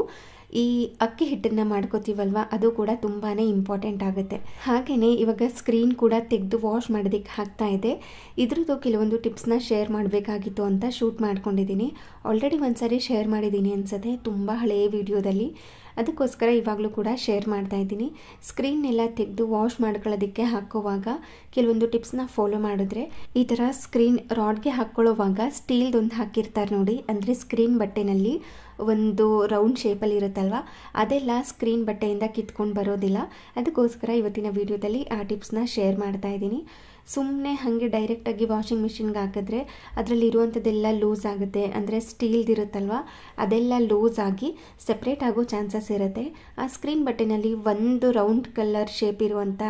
ಈ ಅಕ್ಕಿ ಹಿಟ್ಟನ್ನು ಮಾಡ್ಕೋತೀವಲ್ವ, ಅದು ಕೂಡ ತುಂಬಾ ಇಂಪಾರ್ಟೆಂಟ್ ಆಗುತ್ತೆ. ಹಾಗೆಯೇ ಇವಾಗ ಸ್ಕ್ರೀನ್ ಕೂಡ ತೆಗೆದು ವಾಶ್ ಮಾಡೋದಕ್ಕೆ ಹಾಕ್ತಾ ಇದೆ. ಇದ್ರದ್ದು ಕೆಲವೊಂದು ಟಿಪ್ಸ್ನ ಶೇರ್ ಮಾಡಬೇಕಾಗಿತ್ತು ಅಂತ ಶೂಟ್ ಮಾಡ್ಕೊಂಡಿದ್ದೀನಿ. ಆಲ್ರೆಡಿ ಒಂದ್ಸರಿ ಶೇರ್ ಮಾಡಿದ್ದೀನಿ ಅನ್ಸುತ್ತೆ, ತುಂಬ ಹಳೆಯ ವಿಡಿಯೋದಲ್ಲಿ. ಅದಕ್ಕೋಸ್ಕರ ಇವಾಗಲೂ ಕೂಡ ಶೇರ್ ಮಾಡ್ತಾ ಇದ್ದೀನಿ. ಸ್ಕ್ರೀನ್ನೆಲ್ಲ ತೆಗೆದು ವಾಶ್ ಮಾಡ್ಕೊಳ್ಳೋದಕ್ಕೆ ಹಾಕೋವಾಗ ಕೆಲವೊಂದು ಟಿಪ್ಸ್ನ ಫಾಲೋ ಮಾಡಿದ್ರೆ, ಈ ಥರ ಸ್ಕ್ರೀನ್ ರಾಡ್ಗೆ ಹಾಕ್ಕೊಳ್ಳೋವಾಗ ಸ್ಟೀಲ್ದೊಂದು ಹಾಕಿರ್ತಾರೆ ನೋಡಿ, ಅಂದರೆ ಸ್ಕ್ರೀನ್ ಬಟ್ಟೆನಲ್ಲಿ ಒಂದು ರೌಂಡ್ ಶೇಪಲ್ಲಿ ಇರುತ್ತಲ್ವ, ಅದೆಲ್ಲ ಸ್ಕ್ರೀನ್ ಬಟ್ಟೆಯಿಂದ ಕಿತ್ಕೊಂಡು ಬರೋದಿಲ್ಲ. ಅದಕ್ಕೋಸ್ಕರ ಇವತ್ತಿನ ವಿಡಿಯೋದಲ್ಲಿ ಆ ಟಿಪ್ಸ್ನ ಶೇರ್ ಮಾಡ್ತಾ ಇದ್ದೀನಿ. ಸುಮ್ಮನೆ ಹಾಗೆ ಡೈರೆಕ್ಟಾಗಿ ವಾಷಿಂಗ್ ಮಿಷಿನ್ಗೆ ಹಾಕಿದ್ರೆ ಅದರಲ್ಲಿ ಇರುವಂಥದ್ದೆಲ್ಲ ಲೂಸ್ ಆಗುತ್ತೆ, ಅಂದರೆ ಸ್ಟೀಲ್ದಿರುತ್ತಲ್ವ ಅದೆಲ್ಲ ಲೂಸ್ ಆಗಿ ಸೆಪ್ರೇಟ್ ಆಗೋ ಚಾನ್ಸಸ್ ಇರುತ್ತೆ. ಆ ಸ್ಕ್ರೀನ್ ಬಟ್ಟೆನಲ್ಲಿ ಒಂದು ರೌಂಡ್ ಕಲರ್ ಶೇಪ್ ಇರುವಂಥ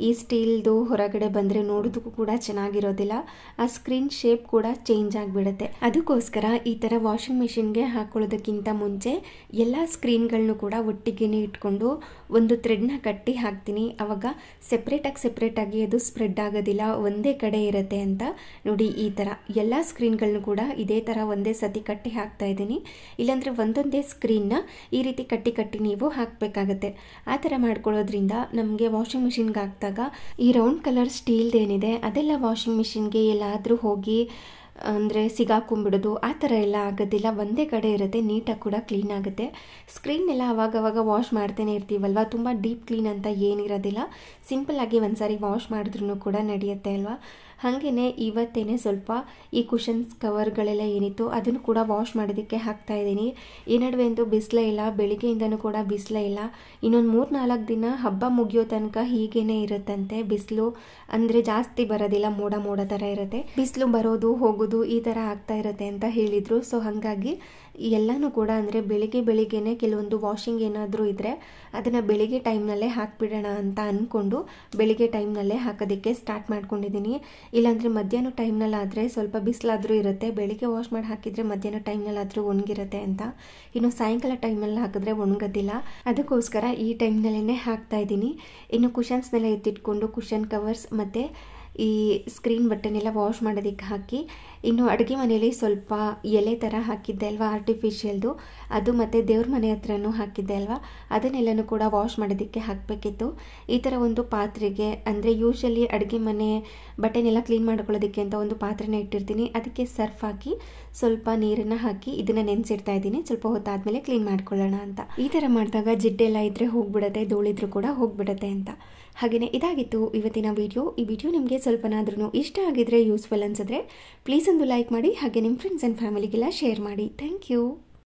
ಈ ಸ್ಟೀಲ್ದು ಹೊರಗಡೆ ಬಂದರೆ ನೋಡೋದಕ್ಕೂ ಕೂಡ ಚೆನ್ನಾಗಿರೋದಿಲ್ಲ, ಆ ಸ್ಕ್ರೀನ್ ಶೇಪ್ ಕೂಡ ಚೇಂಜ್ ಆಗಿಬಿಡುತ್ತೆ. ಅದಕ್ಕೋಸ್ಕರ ಈ ಥರ ವಾಷಿಂಗ್ ಮಿಷಿನ್ಗೆ ಹಾಕ್ಕೊಳ್ಳೋದಕ್ಕಿಂತ ಮುಂಚೆ ಎಲ್ಲ ಸ್ಕ್ರೀನ್ಗಳನ್ನೂ ಕೂಡ ಒಟ್ಟಿಗೆ ಇಟ್ಕೊಂಡು ಒಂದು ಥ್ರೆಡ್ನ ಕಟ್ಟಿ ಹಾಕ್ತೀನಿ. ಆವಾಗ ಸೆಪ್ರೇಟಾಗಿ ಅದು ಸ್ಪ್ರೆಡ್ ಆಗೋದಿಲ್ಲ, ಒಂದೇ ಕಡೆ ಇರುತ್ತೆ ಅಂತ. ನೋಡಿ ಈ ಥರ ಎಲ್ಲ ಸ್ಕ್ರೀನ್ಗಳನ್ನೂ ಕೂಡ ಇದೇ ಥರ ಒಂದೇ ಸತಿ ಕಟ್ಟಿ ಹಾಕ್ತಾ ಇದ್ದೀನಿ. ಇಲ್ಲಾಂದರೆ ಒಂದೊಂದೇ ಸ್ಕ್ರೀನ್ನ ಈ ರೀತಿ ಕಟ್ಟಿ ನೀವು ಹಾಕಬೇಕಾಗತ್ತೆ. ಆ ಥರ ಮಾಡ್ಕೊಳ್ಳೋದ್ರಿಂದ ನಮಗೆ ವಾಷಿಂಗ್ ಮಿಷಿನ್ಗೆ ಹಾಕ್ತಾ ಈ ರೌಂಡ್ ಕಲರ್ ಸ್ಟೀಲ್ದು ಏನಿದೆ ಅದೆಲ್ಲ ವಾಷಿಂಗ್ ಮಿಷಿನ್ಗೆ ಎಲ್ಲಾದರೂ ಹೋಗಿ ಅಂದರೆ ಸಿಗಾಕೊಂಡ್ಬಿಡೋದು ಆ ಥರ ಎಲ್ಲ ಆಗೋದಿಲ್ಲ, ಒಂದೇ ಕಡೆ ಇರುತ್ತೆ, ನೀಟಾಗಿ ಕೂಡ ಕ್ಲೀನ್ ಆಗುತ್ತೆ. ಸ್ಕ್ರೀನ್ನೆಲ್ಲ ಅವಾಗವಾಗ ವಾಶ್ ಮಾಡ್ತಾನೆ ಇರ್ತೀವಲ್ವ, ತುಂಬ ಡೀಪ್ ಕ್ಲೀನ್ ಅಂತ ಏನಿರೋದಿಲ್ಲ, ಸಿಂಪಲ್ಲಾಗಿ ಒಂದು ಸಾರಿ ವಾಶ್ ಮಾಡಿದ್ರೂ ಕೂಡ ನಡೆಯುತ್ತೆ ಅಲ್ವಾ. ಹಾಗೆಯೇ ಇವತ್ತೇನೆ ಸ್ವಲ್ಪ ಈ ಕುಷನ್ಸ್ ಕವರ್ಗಳೆಲ್ಲ ಏನಿತ್ತು ಅದನ್ನು ಕೂಡ ವಾಶ್ ಮಾಡೋದಕ್ಕೆ ಹಾಕ್ತಾ ಇದ್ದೀನಿ. ಈ ನಡುವೆ ಅಂತೂ ಬಿಸಿಲೇ ಇಲ್ಲ, ಬೆಳಿಗ್ಗೆಯಿಂದನೂ ಕೂಡ ಬಿಸಿಲೇ ಇಲ್ಲ. ಇನ್ನೊಂದು 3-4 ದಿನ ಹಬ್ಬ ಮುಗಿಯೋ ತನಕ ಹೀಗೇನೆ ಇರುತ್ತಂತೆ ಬಿಸಿಲು, ಅಂದರೆ ಜಾಸ್ತಿ ಬರೋದಿಲ್ಲ, ಮೋಡ ಥರ ಇರುತ್ತೆ. ಬಿಸಿಲು ಬರೋದು ಹೋಗೋದು ಈ ಥರ ಆಗ್ತಾ ಇರುತ್ತೆ ಅಂತ ಹೇಳಿದರು. ಸೊ ಹಾಗಾಗಿ ಎಲ್ಲನೂ ಕೂಡ ಅಂದರೆ ಬೆಳಿಗ್ಗೆನೇ ಕೆಲವೊಂದು ವಾಷಿಂಗ್ ಏನಾದರೂ ಇದ್ದರೆ ಅದನ್ನು ಬೆಳಿಗ್ಗೆ ಟೈಮ್ನಲ್ಲೇ ಹಾಕಿಬಿಡೋಣ ಅಂತ ಅಂದ್ಕೊಂಡು ಬೆಳಿಗ್ಗೆ ಟೈಮ್ನಲ್ಲೇ ಹಾಕೋದಕ್ಕೆ ಸ್ಟಾರ್ಟ್ ಮಾಡ್ಕೊಂಡಿದ್ದೀನಿ. ಇಲ್ಲಾಂದರೆ ಮಧ್ಯಾಹ್ನ ಟೈಮ್ನಲ್ಲಾದರೆ ಸ್ವಲ್ಪ ಬಿಸಿಲಾದರೂ ಇರುತ್ತೆ, ಬೆಳಿಗ್ಗೆ ವಾಶ್ ಮಾಡಿ ಹಾಕಿದರೆ ಮಧ್ಯಾಹ್ನ ಟೈಮ್ನಲ್ಲಾದರೂ ಒಣಗಿರುತ್ತೆ ಅಂತ. ಇನ್ನು ಸಾಯಂಕಾಲ ಟೈಮಲ್ಲಿ ಹಾಕಿದ್ರೆ ಒಣಗೋದಿಲ್ಲ, ಅದಕ್ಕೋಸ್ಕರ ಈ ಟೈಮ್ನಲ್ಲೇ ಹಾಕ್ತಾ ಇದ್ದೀನಿ. ಇನ್ನು ಕುಷನ್ಸ್ನೆಲ್ಲ ಎತ್ತಿಟ್ಕೊಂಡು ಕುಷನ್ ಕವರ್ಸ್ ಮತ್ತು ಈ ಸ್ಕ್ರೀನ್ ಬಟ್ಟೆನೆಲ್ಲ ವಾಶ್ ಮಾಡೋದಕ್ಕೆ ಹಾಕಿ, ಇನ್ನು ಅಡುಗೆ ಮನೆಯಲ್ಲಿ ಸ್ವಲ್ಪ ಎಲೆ ಥರ ಹಾಕಿದ್ದೆ ಅಲ್ವಾ ಆರ್ಟಿಫಿಷಿಯಲ್ದು, ಅದು ಮತ್ತು ದೇವ್ರ ಮನೆ ಹತ್ರನೂ ಹಾಕಿದ್ದೆ ಅಲ್ವಾ, ಅದನ್ನೆಲ್ಲನೂ ಕೂಡ ವಾಶ್ ಮಾಡೋದಕ್ಕೆ ಹಾಕಬೇಕಿತ್ತು. ಈ ಥರ ಒಂದು ಪಾತ್ರೆಗೆ, ಅಂದರೆ ಯೂಶಲಿ ಅಡುಗೆ ಮನೆ ಬಟ್ಟೆನೆಲ್ಲ ಕ್ಲೀನ್ ಮಾಡ್ಕೊಳ್ಳೋದಕ್ಕೆ ಅಂತ ಒಂದು ಪಾತ್ರೆನ ಇಟ್ಟಿರ್ತೀನಿ, ಅದಕ್ಕೆ ಸರ್ಫ್ ಹಾಕಿ ಸ್ವಲ್ಪ ನೀರನ್ನು ಹಾಕಿ ಇದನ್ನು ನೆನೆಸಿಡ್ತಾ ಇದ್ದೀನಿ, ಸ್ವಲ್ಪ ಹೊತ್ತಾದಮೇಲೆ ಕ್ಲೀನ್ ಮಾಡ್ಕೊಳ್ಳೋಣ ಅಂತ. ಈ ಥರ ಮಾಡಿದಾಗ ಜಿಡ್ಡೆಲ್ಲ ಇದ್ದರೆ ಹೋಗ್ಬಿಡುತ್ತೆ, ಧೂಳಿದ್ರೂ ಕೂಡ ಹೋಗ್ಬಿಡುತ್ತೆ ಅಂತ. ಹಾಗೆಯೇ ಇದಾಗಿತ್ತು ಇವತ್ತಿನ ವಿಡಿಯೋ. ಈ ವಿಡಿಯೋ ನಿಮಗೆ ಸ್ವಲ್ಪನಾದ್ರೂ ಇಷ್ಟ ಆಗಿದ್ರೆ, ಯೂಸ್ಫುಲ್ ಅನಿಸಿದ್ರೆ ಪ್ಲೀಸ್ ಒಂದು ಲೈಕ್ ಮಾಡಿ, ಹಾಗೆ ನಿಮ್ಮ ಫ್ರೆಂಡ್ಸ್ ಆ್ಯಂಡ್ ಫ್ಯಾಮಿಲಿಗೆಲ್ಲ ಶೇರ್ ಮಾಡಿ. Thank you.